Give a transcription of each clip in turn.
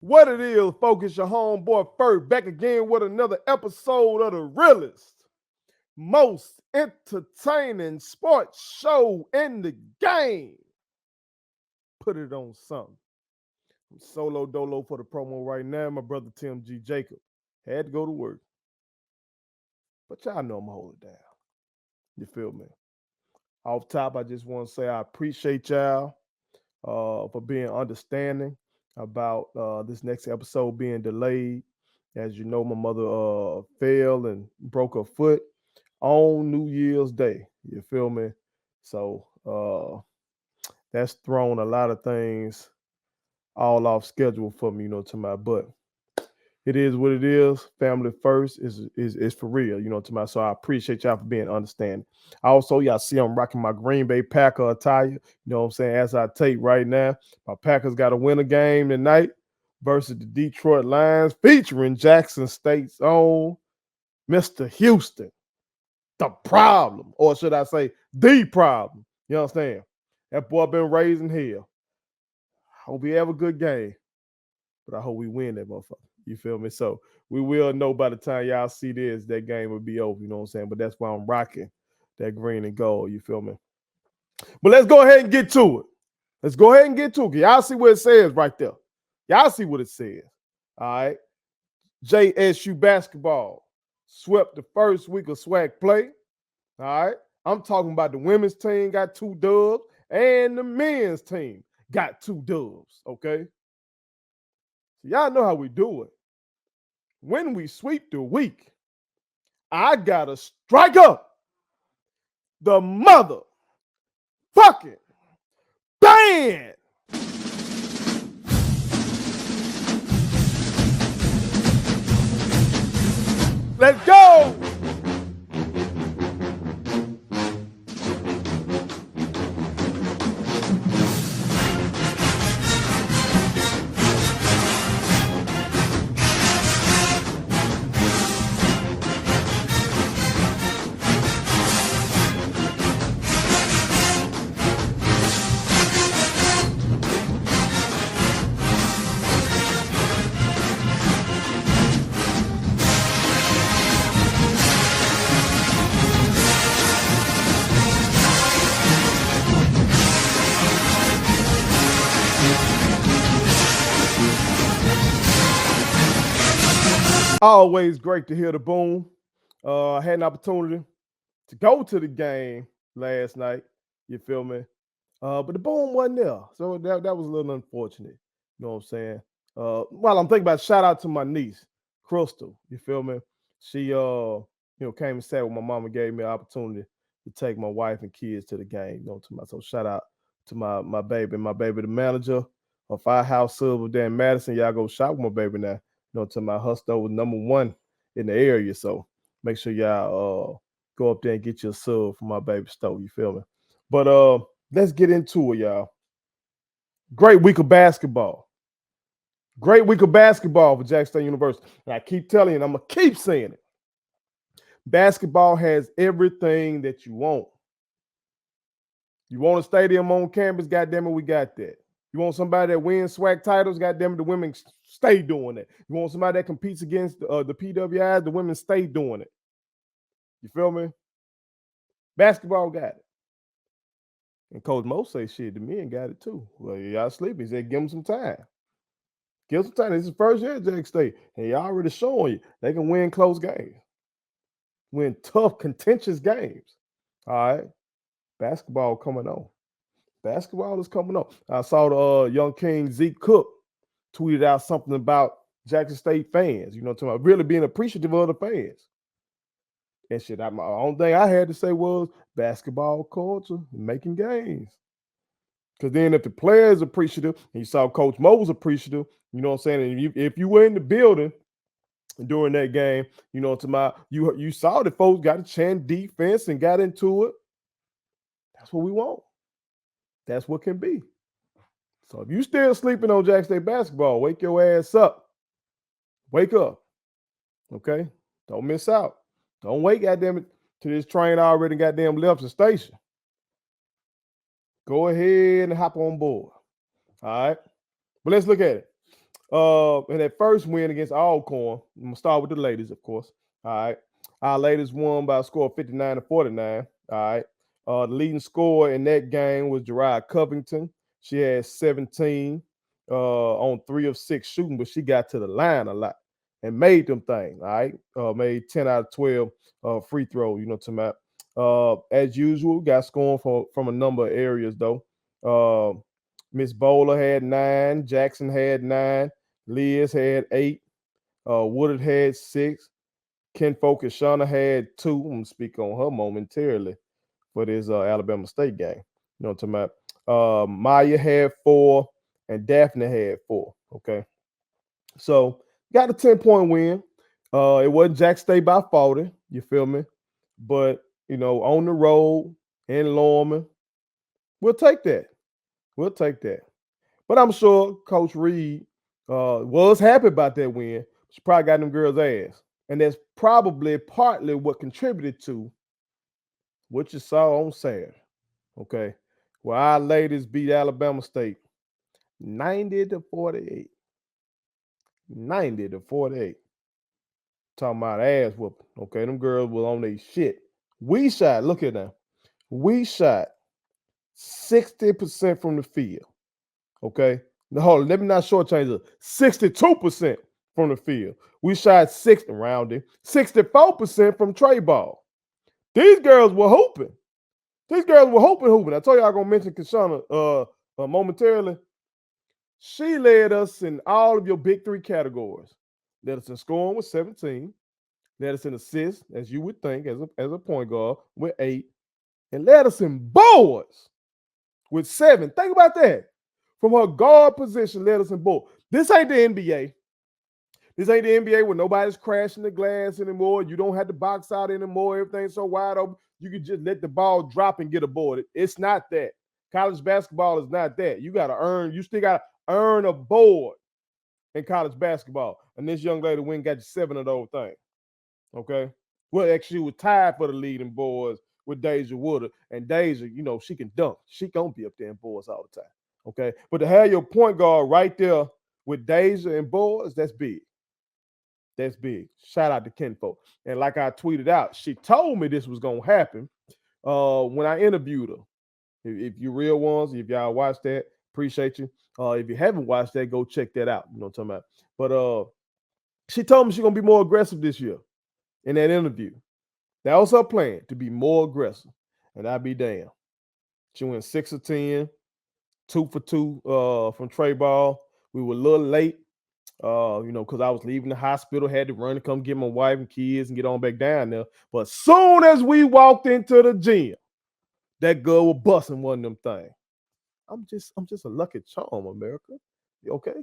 What it is, focus your homeboy Ferg back again with another episode of the realest, most entertaining sports show in the game. Put it on something. I'm solo dolo for the promo right now. My brother Tim G. Jacob had to go to work, but y'all know I'm gonna hold it down. You feel me? Off top, I just want to say I appreciate y'all for being understanding about this next episode being delayed. As you know, my mother fell and broke her foot on New Year's Day. You feel me? So that's thrown a lot of things all off schedule for me, to my butt. It is what it is. Family first is for real, to my. So I appreciate y'all for being understanding. Also, y'all see I'm rocking my Green Bay Packer attire. You know what I'm saying? As I tape right now, my Packers got to win a game tonight versus the Detroit Lions, featuring Jackson State's own Mr. Houston. The problem, or should I say, the problem. You understand? That boy been raising hell. Hope we have a good game, but I hope we win that motherfucker. You feel me? So we will know by the time y'all see this, that game will be over. You know what I'm saying? But that's why I'm rocking that green and gold. You feel me? But let's go ahead and get to it. Let's go ahead and get to it. Y'all see what it says right there. Y'all see what it says. All right. JSU basketball swept the first week of SWAC play. All right. I'm talking about the women's team got 2 dubs and the men's team got 2 dubs. Okay. So y'all know how we do it. When we sweep the week, I gotta strike up the mother fucking band. Let's go. Always great to hear the boom. I had an opportunity to go to the game last night. You feel me? But the boom wasn't there. So that was a little unfortunate. You know what I'm saying? While I'm thinking about it, shout out to my niece, Crystal. You feel me? She came and sat with my mom and gave me an opportunity to take my wife and kids to the game. To my so shout out to my baby, the manager of Firehouse Silver there in Madison. Y'all go shop with my baby now. To my hustle was #1 in the area. So make sure y'all go up there and get your sub for my baby store. You feel me? But let's get into it, y'all. Great week of basketball. Great week of basketball for Jackson State University. And I keep telling you, and I'm going to keep saying it. Basketball has everything that you want. You want a stadium on campus? Goddamn it, we got that. You want somebody that wins SWAC titles? Goddamn it, the women stay doing it. You want somebody that competes against the PWIs? The women stay doing it. You feel me? Basketball got it. And Coach Mo say shit, the men got it too. Well, y'all sleepy. He said, give them some time. Give them some time. This is first year at Jackson State. And y'all already showing you they can win close games. Win tough, contentious games. All right. Basketball coming on. Basketball is coming on. I saw the young king Zeke Cook tweeted out something about Jackson State fans, to really being appreciative of the fans. And shit, the only thing I had to say was basketball culture, making games. Because then if the players appreciative, and you saw Coach Mo was appreciative, you know what I'm saying? And if you were in the building during that game, you saw the folks got a chant defense and got into it. That's what we want. That's what can be. So if you still sleeping on Jackson State basketball, wake your ass up. Wake up. Okay? Don't miss out. Don't wait, goddamn it, till this train already goddamn left the station. Go ahead and hop on board. All right? But let's look at it. In that first win against Alcorn, I'm gonna start with the ladies, of course. All right. Our ladies won by a score of 59-49. All right. The leading scorer in that game was Gerard Covington. She had 17 on 3 of 6 shooting, but she got to the line a lot and made them things. All right. Made 10 out of 12 free throws, to my as usual, got scoring from a number of areas though. Miss Bowler had 9, Jackson had 9, Liz had 8, Woodard had 6, Ken Focus Shauna had 2. I'm gonna speak on her momentarily for this Alabama State game. You know what I'm talking about? Maya had 4 and Daphne had 4. Okay. So got a 10-point win. It wasn't Jack State by 40, you feel me? But on the road in Lorman, we'll take that. We'll take that. But I'm sure Coach Reed was happy about that win. She probably got them girls' ass. And that's probably partly what contributed to what you saw on Saturday. Okay. Where our ladies beat Alabama State 90-48. 90-48. Talking about ass whooping. Okay. Them girls were on their shit. We shot, look at them. We shot 60% from the field. Okay. Now, hold on, let me not shortchange it. 62% from the field. We shot 64% from trade ball. These girls were hooping. I told you I was gonna mention Kashana momentarily. She led us in all of your big 3 categories. Led us in scoring with 17, led us in assists, as you would think, as a point guard, with 8, and led us in boards with 7. Think about that. From her guard position, led us in boards. This ain't the NBA. This ain't the NBA where nobody's crashing the glass anymore. You don't have to box out anymore. Everything's so wide open. You can just let the ball drop and get a board. It's not that. College basketball is not that. You still got to earn a board in college basketball. And this young lady went and got you 7 of those things. Okay? Well, actually, she was tied for the lead in boards with Deja Woodard. And Deja, she can dunk. She going to be up there in boards all the time. Okay? But to have your point guard right there with Deja and boards, that's big. That's big. Shout out to Kenfolk. And like I tweeted out, she told me this was going to happen when I interviewed her. If you real ones, if y'all watched that, appreciate you. If you haven't watched that, go check that out. You know what I'm talking about? But she told me she's going to be more aggressive this year in that interview. That was her plan, to be more aggressive. And I'd be damn. She went 6 of 10, 2 for 2 from Trey Ball. We were a little late. Because I was leaving the hospital, had to run to come get my wife and kids and get on back down there. But soon as we walked into the gym, that girl was busting one of them things. I'm just a lucky charm, America. You okay?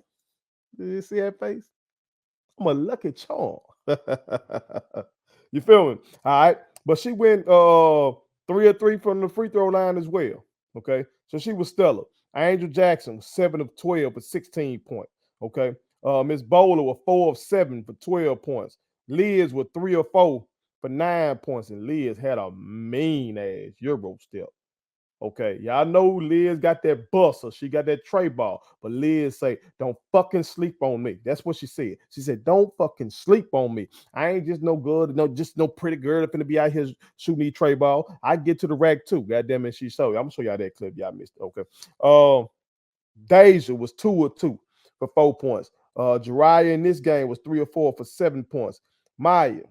Did you see that face? I'm a lucky charm. You feel me? All right. But she went 3 of 3 from the free throw line as well. Okay. So she was stellar. Angel Jackson, 7 of 12 for 16 points. Okay. Miss Bowler was 4 of 7 for 12 points. Liz was 3 of 4 for 9 points. And Liz had a mean ass Euro step. Okay, y'all know Liz got that buster. She got that tray ball. But Liz say, don't fucking sleep on me. That's what she said. She said, don't fucking sleep on me. I ain't just no good, just no pretty girl that's gonna be out here shooting me tray ball. I get to the rack too. Goddamn it, she showed you. I'm gonna show y'all that clip. Y'all missed it. Okay. Deja was 2 of 2 for 4 points. Jariah in this game was 3 or 4 for 7 points. Maya,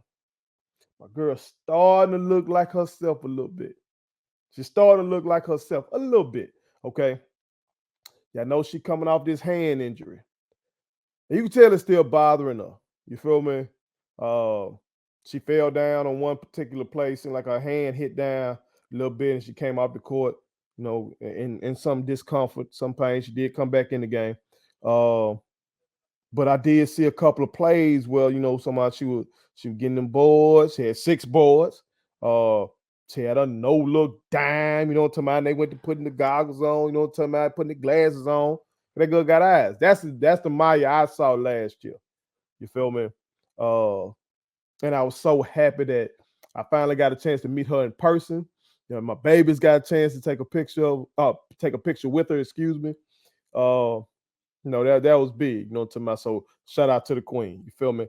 my girl, starting to look like herself a little bit. She's starting to look like herself a little bit. Okay. Y'all know she coming off this hand injury. And you can tell it's still bothering her. You feel me? She fell down on one particular place and like her hand hit down a little bit and she came off the court, in some discomfort, some pain. She did come back in the game. But I did see a couple of plays where, somebody she was getting them boards. She had 6 boards. She had a no-look dime, you know what I'm talking about? And they went to putting the goggles on, you know what I'm talking about? Putting the glasses on. That girl got eyes. That's the Maya I saw last year. You feel me? And I was so happy that I finally got a chance to meet her in person. My baby's got a chance to take a picture with her, excuse me. That was big. To my so shout out to the queen. You feel me?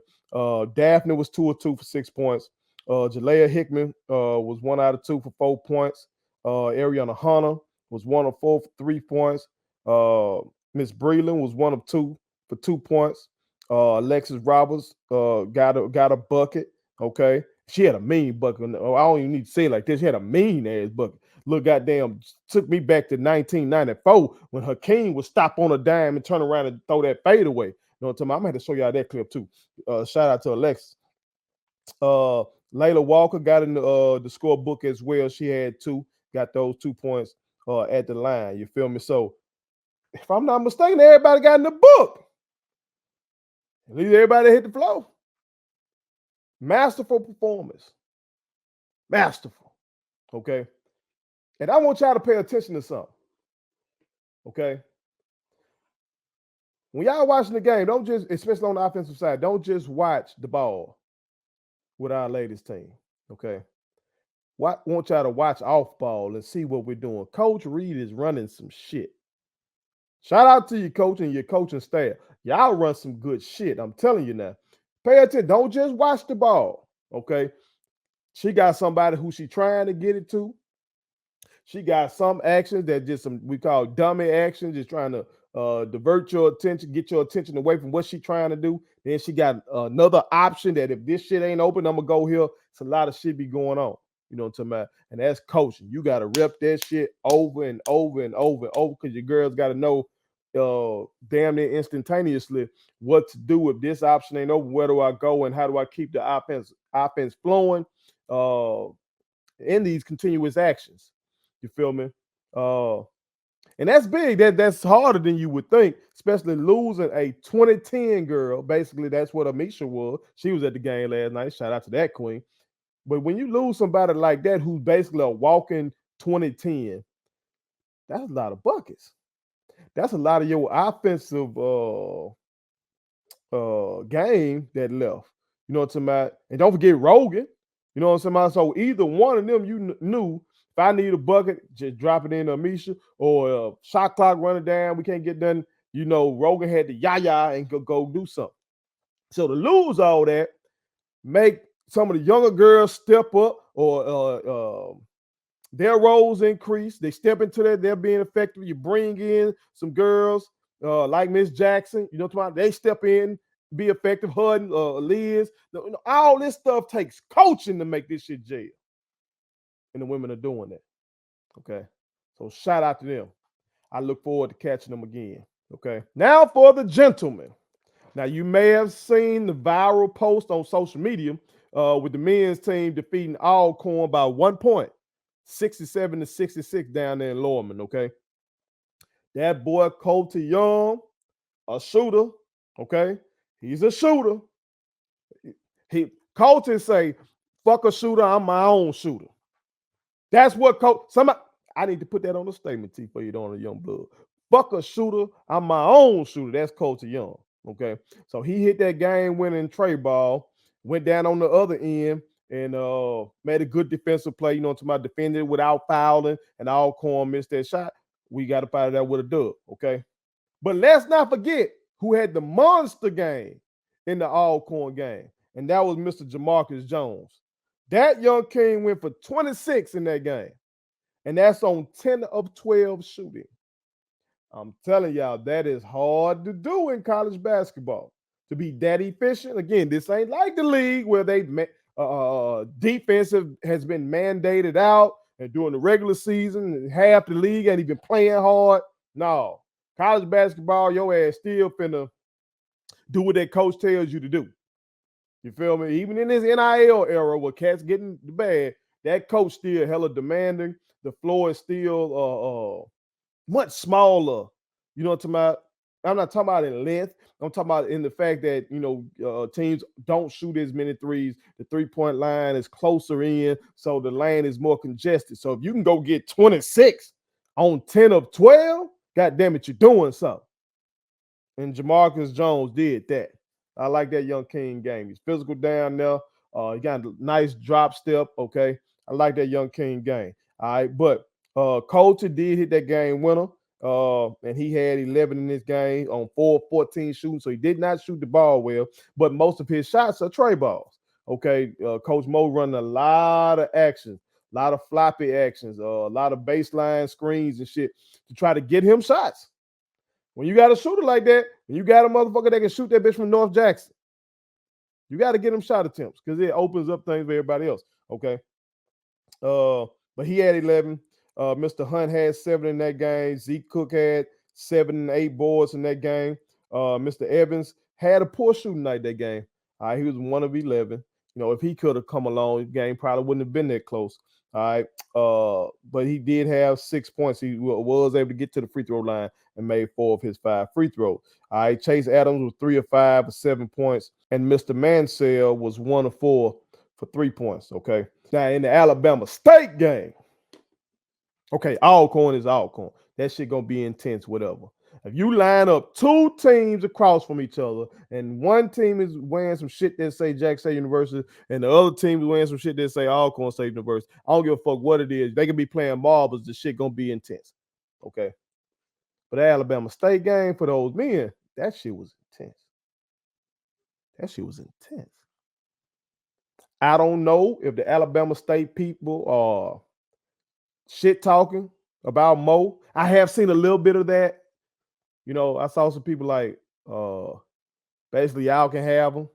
Daphne was 2 of 2 for 6 points. Jalea Hickman was 1 out of 2 for 4 points. Ariana Hunter was 1 of 4 for 3 points. Miss Breland was 1 of 2 for 2 points. Alexis Roberts got a bucket. Okay, she had a mean bucket. I don't even need to say it like this. She had a mean ass bucket. Look, goddamn, took me back to 1994 when Hakeem would stop on a dime and turn around and throw that fade away. You know what I'm talking about? I'm going to have to show y'all that clip too. Shout out to Alexis. Layla Walker got in the scorebook as well. She had 2, got those 2 points at the line. You feel me? So, if I'm not mistaken, everybody got in the book. At least everybody hit the floor. Masterful performance. Masterful. Okay. And I want y'all to pay attention to something. Okay. When y'all watching the game, don't just, especially on the offensive side, don't just watch the ball with our ladies team. Okay. Want y'all to watch off ball and see what we're doing. Coach Reed is running some shit. Shout out to your coach and your coaching staff. Y'all run some good shit. I'm telling you now. Pay attention. Don't just watch the ball. Okay. She got somebody who she trying to get it to. She got some actions that just some we call dummy actions, just trying to divert your attention, get your attention away from what she's trying to do. Then she got another option that if this shit ain't open, I'm gonna go here. It's a lot of shit be going on. You know what I'm talking about? And that's coaching. You gotta rep that shit over and over and over and over because your girls gotta know damn near instantaneously what to do if this option ain't open. Where do I go and how do I keep the offense flowing in these continuous actions? You feel me? And that's big. That's harder than you would think, especially losing a 2010 girl. Basically, that's what Amisha was. She was at the game last night. Shout out to that queen. But when you lose somebody like that who's basically a walking 2010, that's a lot of buckets. That's a lot of your offensive game that left. You know what I'm talking about? And don't forget Rogan. You know what I'm talking about? So either one of them you knew if I need a bucket, just drop it in to Amisha or shot clock running down. We can't get done. Rogan had the yaya and go do something. So to lose all that, make some of the younger girls step up or their roles increase. They step into that. They're being effective. You bring in some girls like Miss Jackson. You know what I'm talking about? They step in, be effective. HUD, Liz. All this stuff takes coaching to make this shit jail. And the women are doing that. Okay. So shout out to them. I look forward to catching them again. Okay. Now for the gentlemen. Now you may have seen the viral post on social media with the men's team defeating Alcorn by 1 point, 67-66 down there in Lorman. Okay. That boy Colter Young, a shooter. Okay. He's a shooter. Colton say, fuck a shooter, I'm my own shooter. That's what I need to put that on the statement T for you on the Young Blood. Fuck a shooter, I'm my own shooter. That's Colter Young. Okay. So he hit that game winning tray ball, went down on the other end and made a good defensive play. You know, to my defender without fouling, and Alcorn missed that shot. We got to fight that with a dub. Okay. But let's not forget who had the monster game in the Alcorn game, and that was Mr. Jamarcus Jones. That young king went for 26 in that game, and that's on 10 of 12 shooting. I'm telling y'all, that is hard to do in college basketball, to be that efficient. Again, this ain't like the league where they defensive has been mandated out, and during the regular season, half the league ain't even playing hard. No. College basketball, your ass still finna do what that coach tells you to do. You feel me? Even in this NIL era where cats getting the bad, that coach still hella demanding. The floor is still much smaller. You know what I'm talking about? I'm not talking about in length. I'm talking about in the fact that, teams don't shoot as many threes. The three-point line is closer in, so the lane is more congested. So if you can go get 26 on 10 of 12, God damn it, you're doing something. And Jamarcus Jones did that. I like that young king game. He's physical down there. He got a nice drop step. Okay. I like that young king game. All right. But Colter did hit that game winner. And he had 11 in this game on 4-14 shooting, so he did not shoot the ball well, but most of his shots are tray balls. Okay, Coach Mo running a lot of actions, a lot of floppy actions, a lot of baseline screens and shit to try to get him shots. When you got a shooter like that, and you got a motherfucker that can shoot that bitch from North Jackson, you got to get him shot attempts because it opens up things for everybody else. Okay. But he had 11. Mr. Hunt had 7 in that game. Zeke Cook had 7 and 8 boards in that game. Mr. Evans had a poor shooting night that game. He was 1 of 11. You know, if he could have come along, the game probably wouldn't have been that close. All right. But he did have 6 points. He was able to get to the free throw line and made 4 of his 5 free throws. All right. Chase Adams was 3 of 5 for 7 points. And Mr. Mansell was 1 of 4 for 3 points. Okay. Now in the Alabama State game, okay, Alcorn is Alcorn. That shit gonna be intense, whatever. If you line up 2 teams across from each other, and one team is wearing some shit that say Jackson State University, and the other team is wearing some shit that say Alcorn State University, I don't give a fuck what it is. They can be playing marbles. The shit gonna be intense. Okay. But the Alabama State game for those men, that shit was intense. That shit was intense. I don't know if the Alabama State people are shit talking about Mo. I have seen a little bit of that. You know, I saw some people like, basically y'all can have them.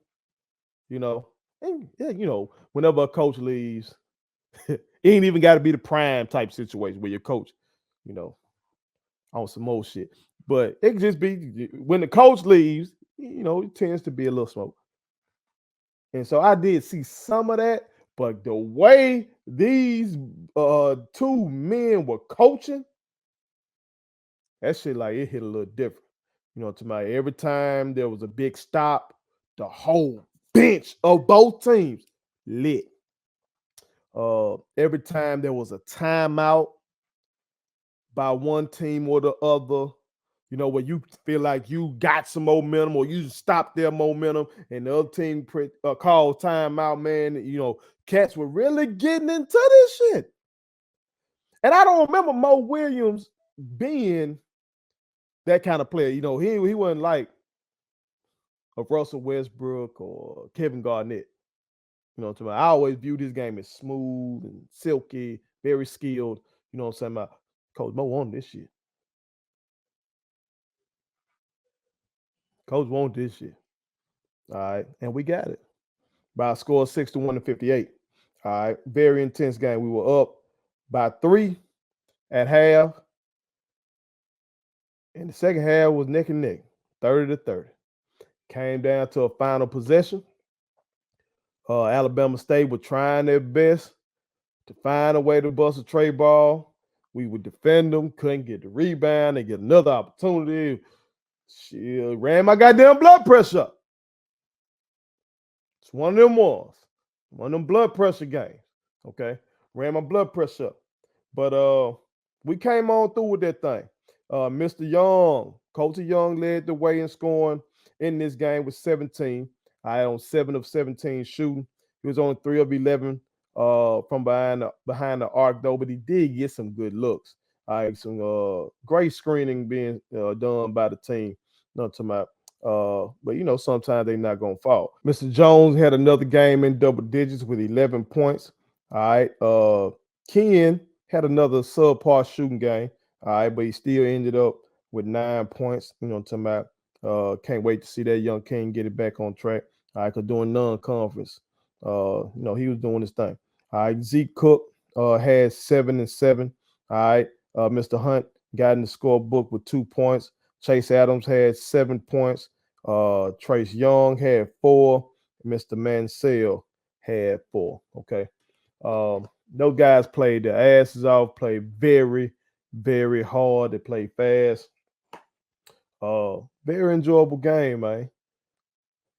You know, and yeah, you know, whenever a coach leaves, it ain't even got to be the prime type situation where your coach, you know, on some more shit. But it can just be when the coach leaves, you know, it tends to be a little smoke. And so I did see some of that, but the way these 2 men were coaching, that shit like it hit a little different. You know, to my every time there was a big stop, the whole bench of both teams lit. Every time there was a timeout by one team or the other, you know, where you feel like you got some momentum or you stopped their momentum and the other team called timeout, man. You know, cats were really getting into this shit. And I don't remember Mo Williams being that kind of player. You know, he wasn't like a Russell Westbrook or Kevin Garnett. You know what I'm saying? I always viewed his game as smooth and silky, very skilled. You know what I'm saying? About Coach Mo on this shit. Coach won this shit. All right. And we got it by a score of 61-58. All right. Very intense game. We were up by 3 at half. And the second half was neck and neck, 30-30. Came down to a final possession. Alabama State were trying their best to find a way to bust a tray ball. We would defend them, couldn't get the rebound. They get another opportunity. Shit, ran my goddamn blood pressure up. It's one of them ones. One of them blood pressure games. Okay. Ran my blood pressure up. But we came on through with that thing. Mr. Young, Coach Young led the way in scoring in this game with 17. I on 7 of 17 shooting. He was on 3 of 11 from behind the arc though, but he did get some good looks. Some great screening being done by the team. Not to my but you know, sometimes they're not gonna fall. Mr. Jones had another game in double digits with 11 points. All right. Ken had another subpar shooting game. All right, but he still ended up with 9 points. You know what I'm talking about? Can't wait to see that young King get it back on track. All right, because doing non-conference, you know, he was doing his thing. All right, Zeke Cook had 7 and 7. All right, Mr. Hunt got in the scorebook with 2 points. Chase Adams had 7 points. Trace Young had 4. Mr. Mansell had 4. Okay. Those guys played their asses off, played very, very hard. They played fast. Very enjoyable game, man.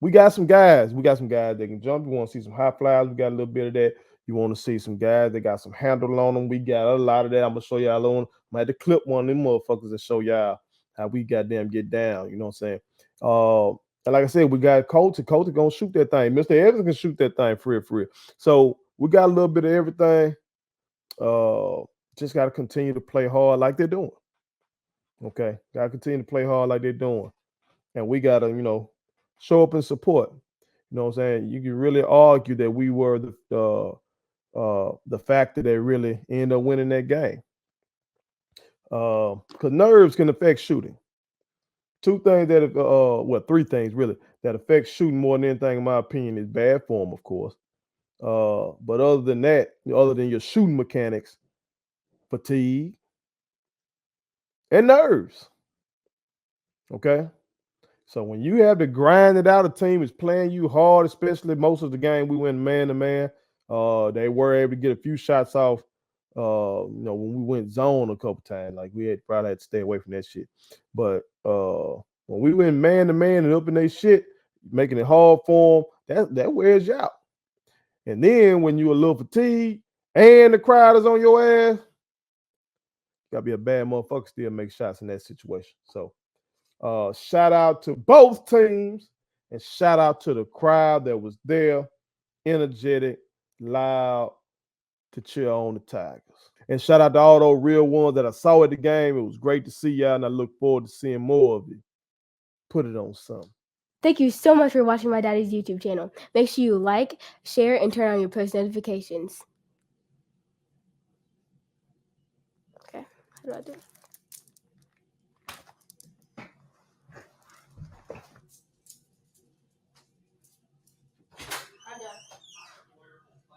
We got some guys. We got some guys that can jump. You want to see some high flyers. We got a little bit of that. You want to see some guys that got some handle on them. We got a lot of that. I'm going to show y'all on. I had to clip one of them motherfuckers and show y'all how we goddamn get down. You know what I'm saying? And like I said, we got Coach. Coach is going to shoot that thing. Mr. Evans can shoot that thing for real. So we got a little bit of everything. Just got to continue to play hard like they're doing. Okay, gotta continue to play hard like they're doing, and we gotta, show up and support. You know what I'm saying? You can really argue that we were the factor that really ended up winning that game. Because nerves can affect shooting. Two things that, three things really that affect shooting more than anything, in my opinion, is bad form, of course. But other than that, other than your shooting mechanics, fatigue and nerves. Okay. So when you have to grind it out, a team is playing you hard, especially most of the game we went man to man. They were able to get a few shots off. When we went zone a couple times, like we had probably had to stay away from that shit. But when we went man to man and up in their shit, making it hard for them, that wears you out. And then when you a little fatigued and the crowd is on your ass, gotta be a bad motherfucker still make shots in that situation. So shout out to both teams and shout out to the crowd that was there, energetic, loud, to cheer on the Tigers. And shout out to all those real ones that I saw at the game. It was great to see y'all, and I look forward to seeing more of you. Put it on something. Thank you so much for watching my daddy's YouTube channel. Make sure you like, share, and turn on your post notifications. Okay, how do I do it?